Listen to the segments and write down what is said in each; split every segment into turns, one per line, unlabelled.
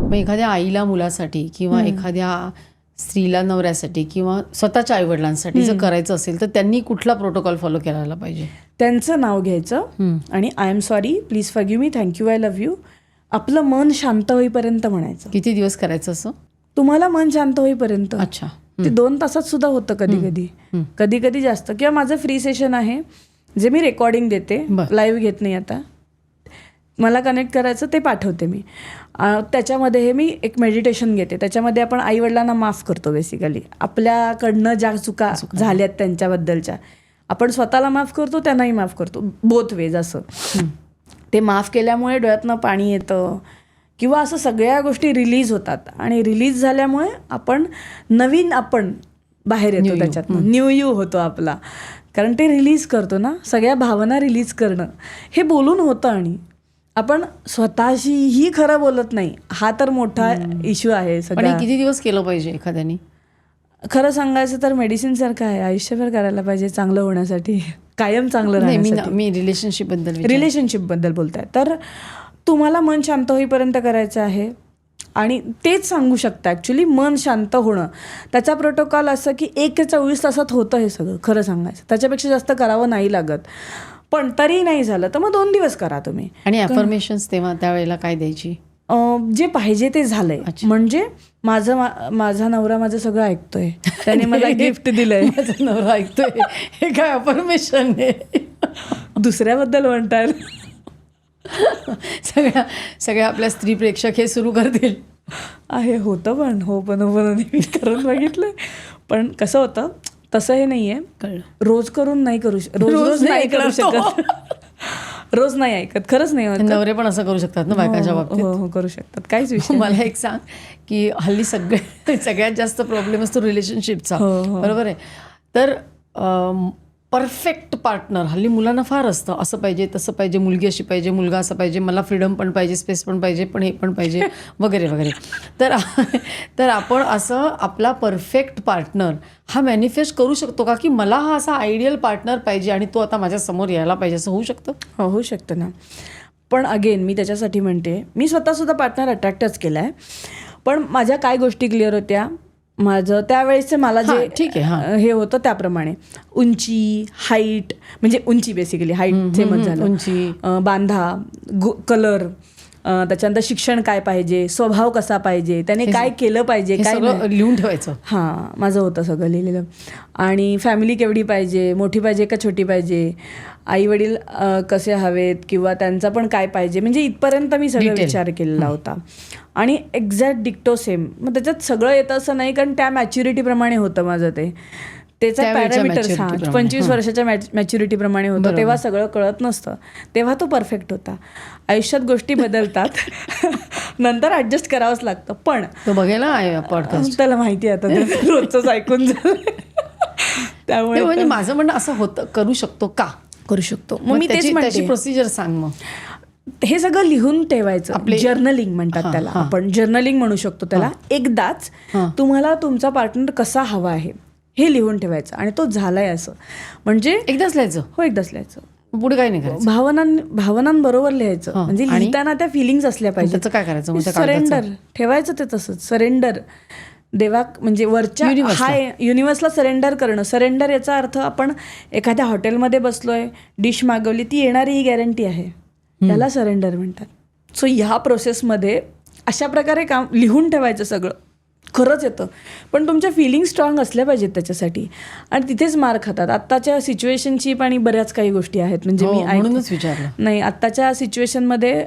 मग एखाद्या आईला मुलासाठी किंवा एखाद्या स्त्रीला नवऱ्यासाठी किंवा स्वतःच्या आईवडिलांसाठी जर करायचं असेल तर त्यांनी कुठला प्रोटोकॉल फॉलो करायला पाहिजे?
त्यांचं नाव घ्यायचं आणि I am sorry, please forgive me, thank you, I love you. आपलं मन शांत होईपर्यंत म्हणायचं.
किती दिवस करायचं असं?
तुम्हाला मन शांत होईपर्यंत.
अच्छा.
ते 2 तासात सुद्धा होतं कधी कधी जास्त. किंवा माझं फ्री सेशन आहे जे मी रेकॉर्डिंग देते, लाईव्ह घेत नाही आता. मला कनेक्ट करायचं ते पाठवते मी. त्याच्यामध्ये हे मी एक मेडिटेशन घेते. त्याच्यामध्ये आपण आईवडिलांना माफ करतो. बेसिकली आपल्याकडनं ज्या चुका झाल्यात त्यांच्याबद्दलच्या आपण स्वतःला माफ करतो, त्यांनाही माफ करतो, बोथ वेज. असं ते माफ केल्यामुळे डोळ्यातनं पाणी येतं किंवा असं सगळ्या गोष्टी रिलीज होतात. आणि रिलीज झाल्यामुळे आपण बाहेर येतो त्याच्यातनं. न्यू यू होतो आपला. कारण ते रिलीज करतो ना, सगळ्या भावना रिलीज करणं हे बोलून होतं. आणि आपण स्वतःशीही खरं बोलत नाही. हा तर मोठा इश्यू आहे सगळा.
किती दिवस केलं पाहिजे एखाद्याने?
खरं सांगायचं तर मेडिसिन सारखं आहे. आयुष्यभर करायला पाहिजे चांगलं होण्यासाठी, कायम चांगलं राहण्यासाठी.
मी
रिलेशनशिपबद्दल बोलताय तर तुम्हाला मन शांत होईपर्यंत करायचं आहे. आणि तेच सांगू शकता ॲक्च्युली, मन शांत होणं. त्याचा प्रोटोकॉल असं की 1 ते 24 तासात होतं हे सगळं. खरं सांगायचं त्याच्यापेक्षा जास्त करावं नाही लागत. पण तरी नाही झालं तर मग 2 दिवस करा तुम्ही.
आणि अफर्मेशन्स तेव्हा त्यावेळेला काय द्यायची?
जे पाहिजे ते झालंय. म्हणजे माझा नवरा माझं सगळं ऐकतोय, त्याने मला गिफ्ट दिलंय.
माझा नवरा ऐकतोय हे काय अफर्मेशन आहे?
दुसऱ्याबद्दल म्हणताय?
सगळ्या आपल्या स्त्री प्रेक्षक हे सुरू करतील.
होतं पण मी करून बघितलंय. पण कसं होतं तसं हे नाहीये. रोज करून नाही करू रोज नाही करू शकत. रोज नाही ऐकत, खरंच नाही.
नवरे पण असं करू शकतात ना बायकाच्या बाबतीत?
हो करू शकतात, काहीच विषय.
मला एक सांग की हल्ली सगळ्यात जास्त प्रॉब्लेम असतो रिलेशनशिपचा, बरोबर आहे? तर परफेक्ट पार्टनर हल्ली मुलांना फार असतं, असं पाहिजे तसं पाहिजे, मुलगी अशी पाहिजे, मुलगा असं पाहिजे, मला फ्रीडम पण पाहिजे, स्पेस पण पाहिजे, पण हे पण पाहिजे वगैरे वगैरे. तर आपण असं आपला परफेक्ट पार्टनर हा मॅनिफेस्ट करू शकतो का, की मला हा असा आयडियल पार्टनर पाहिजे आणि तो आता माझ्या समोर यायला पाहिजे, असं होऊ शकतं?
होऊ शकतं ना. पण अगेन मी त्याच्यासाठी म्हणते, मी स्वतःसुद्धा पार्टनर अट्रॅक्टच केला आहे. पण माझ्या काय गोष्टी क्लिअर होत्या. माझं त्यावेळेस मला जे
ठीक आहे
हे होतं त्याप्रमाणे उंची, हाईट, म्हणजे उंची बेसिकली, हाईट सेमच झालं,
उंची,
बांधा, कलर, त्याच्यानंतर शिक्षण काय पाहिजे, स्वभाव कसा पाहिजे, त्याने काय केलं पाहिजे, काय
लिहून ठेवायचं.
माझं होतं सगळं लिहिलेलं. आणि फॅमिली केवढी पाहिजे, मोठी पाहिजे का छोटी पाहिजे, आई वडील कसे हवेत किंवा त्यांचं पण काय पाहिजे, म्हणजे इथपर्यंत मी सगळं विचार केलेला होता. आणि एक्झॅक्ट डिक्टो सेम. मग त्याच्यात सगळं येतं असं नाही, कारण त्या मॅच्युरिटीप्रमाणे होतं माझं त्याचा पॅरामीटर्स 25 वर्षाच्या मॅच्युरिटीप्रमाणे होतं. तेव्हा सगळं कळत नसतं, तेव्हा तो परफेक्ट होता. आयुष्यात गोष्टी बदलतात, नंतर ऍडजस्ट करावंच लागतं. पण
तो बघायला पॉडकास्ट,
त्याला माहिती आहे आता, रोजच ऐकून झालं. त्यामुळे
म्हणजे माझं म्हणणं असं होतं, करू शकतो का?
करू शकतो. मग मी तेच म्हणते,
प्रोसिजर सांग. मग
हे सगळं लिहून ठेवायचं. आपले जर्नलिंग म्हणतात त्याला, आपण जर्नलिंग म्हणू शकतो त्याला. एकदाच तुम्हाला तुमचा पार्टनर कसा हवा आहे हे लिहून ठेवायचं. आणि तो झालाय असं, म्हणजे
एकदाच लिहायचं?
हो, एकदाच लिहायचं.
पुढे काय नाही करायचं.
भावनांबरोबर लिहायचं. म्हणजे लिहिताना त्या फिलिंग्स असल्या पाहिजे.
त्याचं काय करायचं?
सरेंडर ठेवायचं. ते तसंच सरेंडर म्हणजे वरच्या युनिव्हर्सला सरेंडर करणं. सरेंडर याचा अर्थ आपण एखाद्या हॉटेलमध्ये बसलोय, डिश मागवली, ती येणारी ही गॅरंटी आहे, त्याला सरेंडर म्हणतात. सो ह्या प्रोसेसमध्ये अशा प्रकारे काम लिहून ठेवायचं सगळं. खरंच येतं, पण तुमच्या फिलिंग स्ट्रॉंग असल्या पाहिजेत त्याच्यासाठी. आणि तिथेच मार खातात आत्ताच्या सिच्युएशनची. आणि बऱ्याच काही गोष्टी आहेत, म्हणजे मी
म्हणूनच विचारलं.
नाही, आत्ताच्या सिच्युएशनमध्ये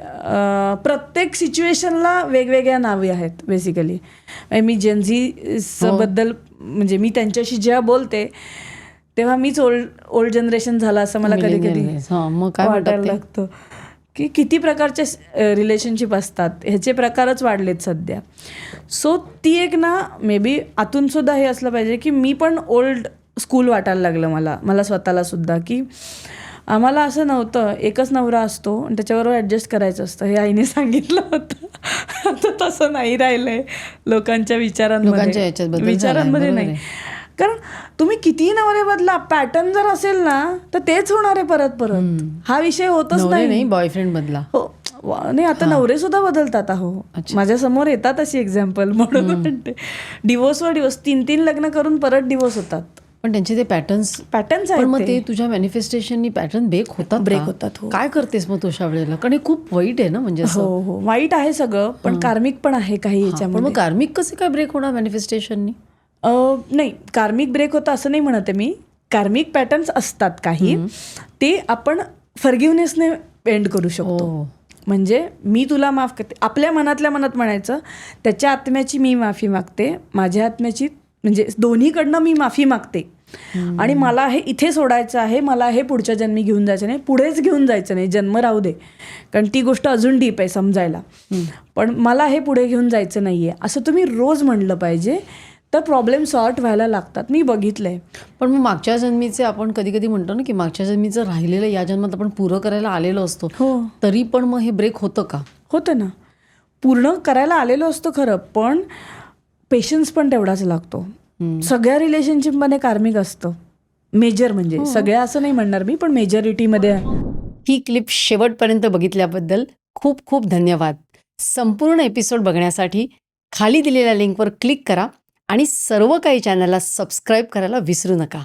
प्रत्येक सिच्युएशनला वेगवेगळ्या नावे आहेत बेसिकली. मी जेनझीबद्दल, म्हणजे मी त्यांच्याशी जेव्हा बोलते तेव्हा मीच ओल्ड जनरेशन झाला असं मला कधी कधी वाटायला लागतं. की किती प्रकारचे रिलेशनशिप असतात, ह्याचे प्रकारच वाढलेत सध्या. सो ती एक ना, मे बी आतून सुद्धा हे असलं पाहिजे की मी पण ओल्ड स्कूल वाटायला लागलं मला स्वतःला सुद्धा, की आम्हाला असं नव्हतं एकच नवरा असतो आणि त्याच्याबरोबर ॲडजस्ट करायचं असतं, हे आईने सांगितलं होतं. आता तसं नाही राहिलंय लोकांच्या विचारांमध्ये नाही. कारण तुम्ही कितीही नवरे बदला, पॅटर्न जर असेल ना तर तेच होणार आहे परत. हा विषय होतच नाही.
बॉयफ्रेंड बदला.
हो, नाही, आता नवरे सुद्धा बदलतात. अहो, माझ्या समोर येतात अशी एक्झाम्पल, म्हणून म्हणते. डिवोर्सवर डिवोर्स, 3 लग्न करून परत डिवोर्स होतात.
पण त्यांचे ते पॅटर्न्स
पॅटर्न्स
पण मग
आहेत
ते तुझ्या मॅनिफेस्टेशननी पॅटर्न ब्रेक होतात
ब्रेक
का?
होतात. हो
काय करतेस मग तू अशा वेळेला? कारण हे खूप वाईट आहे ना, म्हणजे असं.
हो, वाईट आहे सगळं, पण कार्मिक पण आहे काही
पण
याच्यामध्ये.
मग कार्मिक कसे काय ब्रेक होणार मॅनिफेस्टेशननी?
नाही, कार्मिक ब्रेक होतं असं नाही म्हणत आहे मी. कार्मिक पॅटर्न्स असतात काही, ते आपण फॉरगिव्हनेसने एंड करू शकतो. म्हणजे मी तुला माफ करते, आपल्या मनातल्या मनात म्हणायचं, त्याच्या आत्म्याची मी माफी मागते, माझ्या आत्म्याची, म्हणजे दोन्हीकडनं मी माफी मागते, आणि मला हे इथे सोडायचं आहे, मला हे पुढच्या जन्मी घेऊन जायचं नाही, पुढेच घेऊन जायचं नाही, जन्म राहू दे, कारण ती गोष्ट अजून डीप आहे समजायला, पण मला हे पुढे घेऊन जायचं नाही आहे, असं तुम्ही रोज म्हणलं पाहिजे, तर प्रॉब्लेम सॉर्ट व्हायला लागतात. मी बघितलंय.
पण मग मागच्या जन्मीचे आपण कधी कधी म्हणतो ना की मागच्या जन्मीचं राहिलेलं या जन्मात आपण पुरं करायला आलेलो असतो, तरी पण मग हे ब्रेक होतं का?
होतं ना, पूर्ण करायला आलेलो असतो खरं, पण पेशन्स पण तेवढाच लागतो. सगळ्या रिलेशनशिपमध्ये कार्मिक असतं, मेजर, म्हणजे सगळ्या असं नाही म्हणणार मी, पण मेजॉरिटीमध्ये.
ही क्लिप शेवटपर्यंत बघितल्याबद्दल खूप खूप धन्यवाद. संपूर्ण एपिसोड बघण्यासाठी खाली दिलेल्या लिंकवर क्लिक करा आणि सर्व काही चॅनलला सबस्क्राईब करायला विसरू नका.